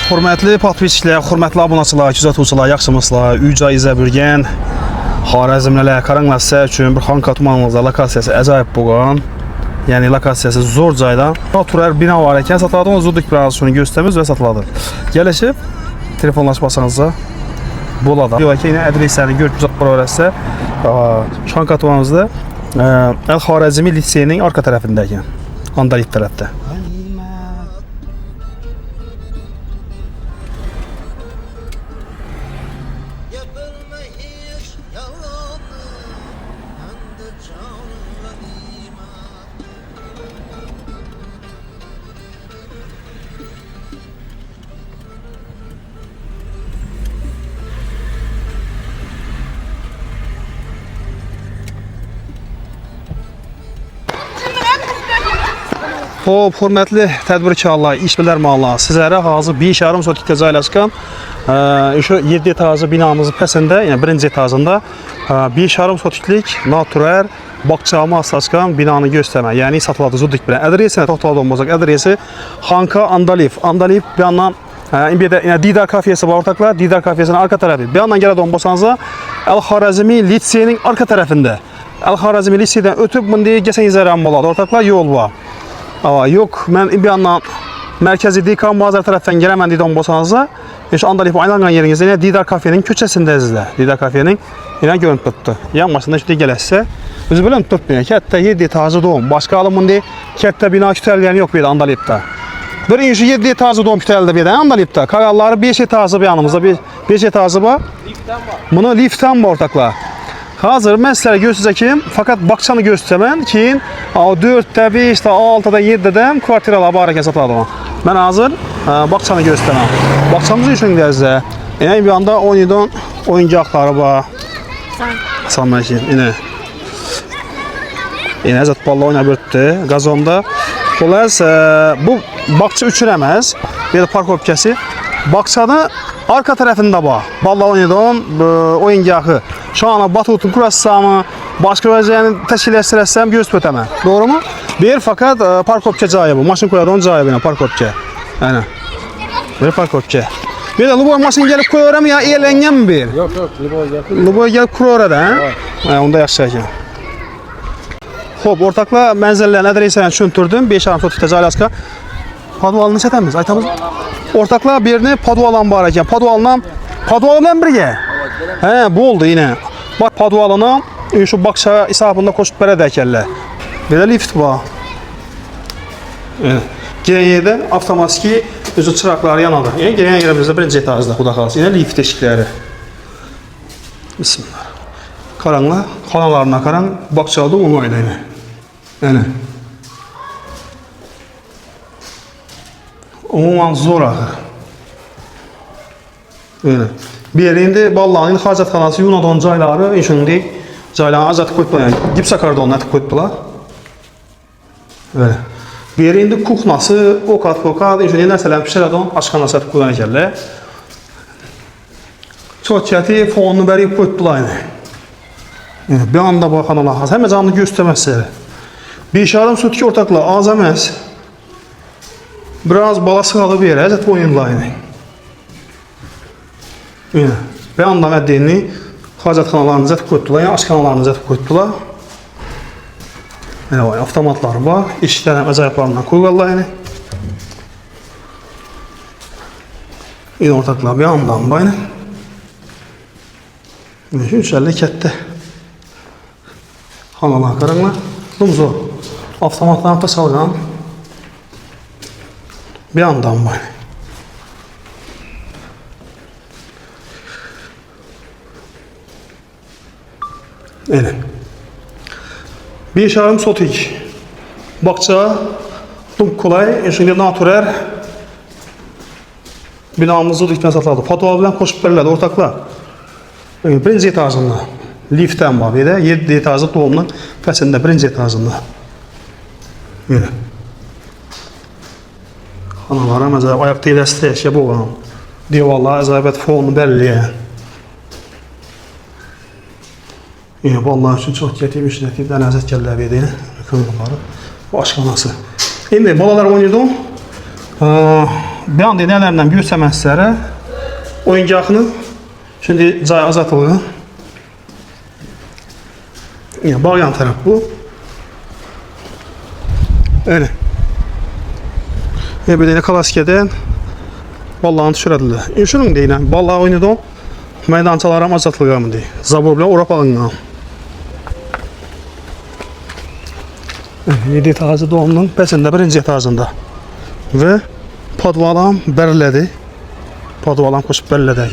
Hörmətli podpisçilər, hörmətli abunəçilər, küzətuvçular, yaxşımısınızlar? Ücə izə bürgən Xarəzmlilər, Qaranqlasa üçün bir xan katmanımızda lokasiyası əcaib bolğan. Yəni lokasiyası zor cayda. Natural bina var ikən satıladı, onu zurduq bir arzusunu göstərmiz və satıladı. Gəlişib telefonlaşmasanızda bolada. Yox ki, yine adreslərini görüb öyrəsə, xan katmanımızda Əl-Xarəzmi liseyinin arka tərəfindəki, Andalit tərəfdə. Hop, hörmətli tədbirkarlar, işbilərmanlar, sizlərə hazır 5,5 sotikdə caylaşqan şu 7 etajlı binamızın pəsində, yəni birinci etajında 5,5 sotiklik natural bağçamı asasqan binanı göstərmə, yəni satıladı zurduq bilən. Adresinə toxtaladı olmasaq, adresi Xanka Andaliv. Andaliv bir yandan Didar kafesi var ortaklar, Didar kafesinin arka tərəfi. Bir yandan gələ olmasanızda Əl-Xarəzmi liseyinin arka tərəfində. Əl-Xarəzmi liseydən ötüb bunu gəlsən izərəm oladı, ortaklar yol var. Yok, mən bir yandan mərkəzi Dekan Bazar tərəfdən gələm dedim olsanızda, Andaliv aylanğan yerinizdə Didar kafenin köçəsindəyiz də. Didar kafenin yine görüntü tutdu. Yanmasında şimdi gələsə, özü bilən tutmuyor. Kətdə 7 etajlı doğum. Başqa alımın kətdə bina kütəlgəni yok bir Andalivdə. Bir inşi 7 etajlı doğum kütəldə bir Andalivdə. Qaralları 5 etajlı bir yanımızda 5 etajlı var. Bunu liften var ortaklar. Hazır mən sizlərə göstərəcəm, fakat bağçanı göstərmən ki, 4'də, 5'də, 6'da, 7'də kvartiralar var hərəkət satıladı. Mən hazır bağçanı göstərməm. Bağçamızın üçün gəlizdə, bir anda 17 oyuncaqları var. Sanmay ki, yine əzət balla oynabırdı, qazonda. Bu bağça üçürəməz, bir parkovkəsi. Bağçada arka tərəfində var, balla 17 oyuncağı. Şu an batutun kurassamı, başka vəziyyəni təşkil etsələsəm göz ötəmə. Doğru mu? Bir fakat parkovkə cayı bu. Maşın koyadı onun cayı bu parkovkə. Aynen. Bir parkovkə. Bir de Luboy maşın gelip koyuyor mu ya? Eğlengen mi bir? Yok, Luboy gelip. Luboy gelip kuruyor da ha? Onda yaxşı. Hop, ortakla mənzillərini adresini düşündürdüm. 5,5 sotikdə Caylaska. Padvalını çətəmiz, aytamız. Ortakla birini Padvalan var ekan. Padvalan birgə. He, bu oldu yine. Bak Padvalına şu bakça hesabında koşup bərədə əkəllər. Belə lift var. Girən yerdə avtomatik özü çıraqları yanadı. Yəni girən yerimizdə birinci etajda xuda qalsın. Yine lift eşikləri. Bismillah. Karanla, xanalarına karan, bakçada onu ayda yine. Yəni. Umuman zor axı. Öyle. Bir yerinde Ballağın xarcatxanası Yunadon cayları, şimdi caylarını azat koydular, yani gipsa kardonuna koydular. Öyle. Bir yerinde kuxnası, okat, şimdi nəsələn pişiradon aşxanası atıp koydular. Çok çəti fonunu bəriyib koydular. Yani bir anda baxan Allah, həmə canını göstərməz. 5,5 sotik ortakla az əməz. Biraz balası qalıb bir yerə, əzət oyunlar. Bir anda məddiyini xarcatxanalarını zət koydular, yəni aşxanalarını zət koydular. Avtomatlar var, işçilərin əcaiblarından koydular. Yine ortaklar bir andan var. 350 kətdə. Xanalar qaranlar. Dumzo, avtomatlarını da salgan. Bir andan var. Evet. 5,5 sotik. Bakça, kolay, şimdi natural binamızı dikmə satıldı. Padval bilen koşup verirlerdi ortaklar. Birinci etajında. Liften var. 7 etajlı doğumdan fəsində birinci etajında. Böyle. Xanalara mesela ayakta iləstə eşya boğan. Divarlar, əzabət fonu bəlliyə. Vallahi üçün çox gətirmiş nəticədə nəzət gəllər verdi. Bu aşxanası. İndi balalar oynayırdım. Beyan edənlərdən göstərmək sizlərə oyuncağını. Şimdi cay azatılıyor. Ya bağ yan taraf bu. Öyle. Bir de klasikeden ballağını düşürədilər. Şunun deyilən, ballağı oynadı. Meydançalara azatılıyor deyil. Zabor bilen Avropa alınған. 7 etajı doğumdan pəsində birinci etajında. Ve podvalam bərlədi. Podvalam koşup bərlədi.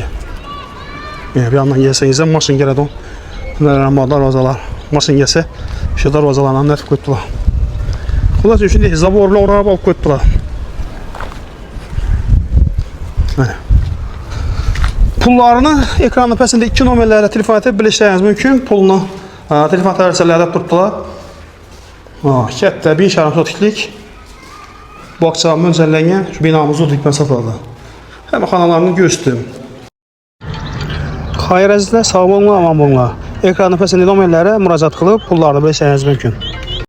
Bir yandan yesəyinizə maşın gələdon. Darvazalar. Maşın yesə, şu darvazalarla nətib qoydular. Xulası üçün deyil, zaborla oraya balıq qoydular. Pullarını ekranın pəsində 2 nömrələrlə telefon edib birləşdirməniz mümkün. Pulunu telefon tərəsələrdə tutdular. Kətdə 1,5 sotiklik bağça möncəllənən şu binamızı udikmən satıldı. Həm xanalarını göstərim. Xayır əzizlər, sağ olun, aman olun. Ekranın pəsində nömrələrə müraciət qılıb pullarını birləşdirməniz mümkün.